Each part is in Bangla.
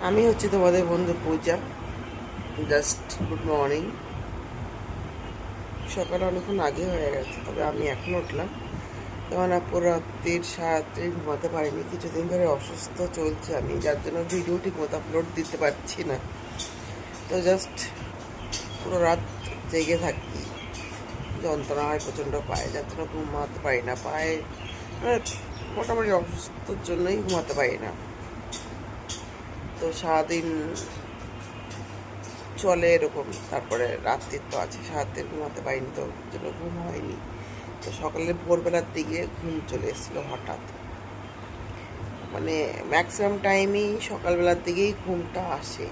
আমি হচ্ছে তোমাদের বন্ধু পূজা। Just good morning. সকালে অনেকক্ষণ আগে হয়ে গেছে, তবে আমি এখন উঠলাম। তখন পুরো রাত্রির সারাত্রি ঘুমাতে পারিনি, কিছুদিন ধরে অসুস্থ চলছে আমি, যার জন্য ভিডিও ঠিক মতো আপলোড দিতে পারছি না। তো জাস্ট পুরো রাত জেগে থাকি, যন্ত্রণা হয় প্রচণ্ড পায়ে, যার জন্য ঘুমাতে পারি না। পায়ে মানে মোটামুটি অসুস্থর জন্যই ঘুমাতে পারি না। তো সারাদিন চলে এরকম, তারপরে রাত্রির তো আছে, সারাদিন ঘুমাতে পারিনি, তো জন্য ঘুম হয়নি। তো সকালে ভোরবেলার দিকে ঘুম চলে এসেছিলো হঠাৎ, মানে ম্যাক্সিমাম টাইমই সকালবেলার দিকেই ঘুমটা আসে।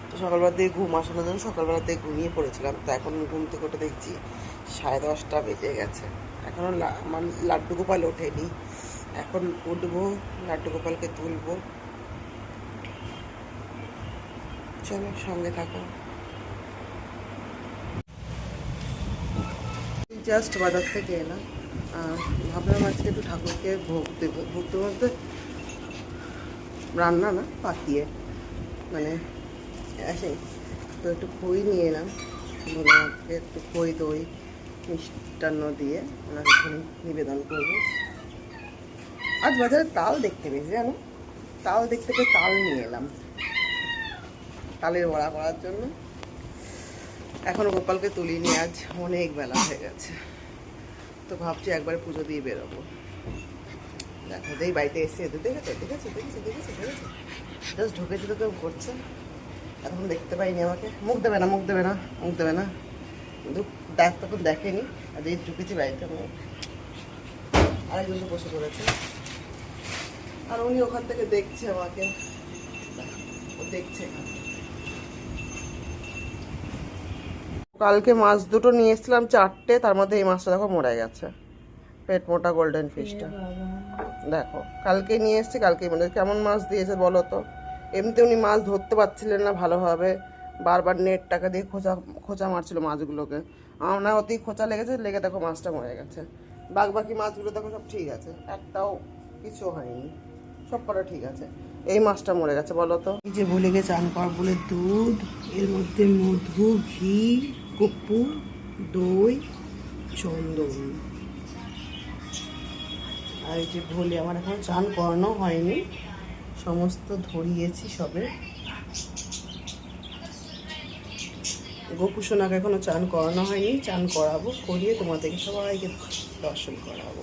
তো সকালবেলার দিকে ঘুম আসানোর জন্য সকালবেলার দিকে ঘুমিয়ে পড়েছিলাম। তো এখন ঘুম থেকে উঠে দেখছি 10:30 বেজে গেছে, এখনও আমার লাড্ডু গোপাল ওঠেনি। এখন উঠবো, লাড্ডু গোপালকে তুলবো। চলো সঙ্গে থাকো। জাস্ট বাজার থেকে এলাম, আর ভাবলাম আজকে একটু ঠাকুরকে ভোগ দেবো। ভোগ দেবো বলতে রান্না না, পাতিয়ে, মানে আসে। তো একটু খই নিয়ে এলাম, ভোলানাথকে একটু খই দই মিষ্টান্ন দিয়ে ওনাকে নিবেদন করবো। আজ বাজারে তাল দেখতে পেয়েছি, জানো, তাল দেখতে পেয়ে তাল নিয়ে এলাম তালের বড়া করার জন্য। এখনও গোপালকে তুলিনি, আজ অনেক বেলা হয়ে গেছে। তো ভাবছি একবারে পুজো দিয়ে বেরোবো। দেখো এই বাড়িতে এসে দেখেছো দেখেছো দেখেছো দেখেছো দেখেছো জাস্ট ঢুকেছি তো কেউ করছে, এখন দেখতে পাইনি আমাকে। মুখ দেবে না, মুখ দেবে না, মুখ দেবে না, দেখ তখন দেখেনি। আর এই ঢুকেছি বাড়িতে, আরেকজন তো বসে পড়েছে, আর উনি ওখান থেকে দেখছে আমাকে, ও দেখছে। কালকে মাছ দুটো নিয়ে এসেছিলাম 4টে, তার মধ্যে এই মাছটা দেখো মরে গেছে, পেট মোটা গোল্ডেন ফিশটা। দেখো কালকে নিয়ে এসেছি, কালকেই মানে কেমন মাছ দিয়েছে বলো তো। এমনিতে উনি মাছ ধরতে পারছিলেন না ভালোভাবে, বারবার নেট টাকা দিয়ে খোঁচা খোঁচা মারছিল মাছগুলোকে। আমার না অতি খোঁচা লেগেছে, লেগে দেখো মাছটা মরে গেছে। বাকি মাছগুলো দেখো সব ঠিক আছে, একটাও কিছু হয়নি, সব কটা ঠিক আছে। এই মাছটা মরে গেছে বলো তো। এই যে ভুলে গেছে চান কর বলে দুধ, এর মধ্যে মধু, ঘি, কর্পূর, দই, চন্দন। আর এই যে ভোলে আমার এখন চান করানো হয়নি, সমস্ত ধরিয়েছি সবে। গোপুসোনাকে এখনো চান করানো হয়নি, চান করাবো, করিয়ে তোমাদেরকে সবাইকে দর্শন করাবো।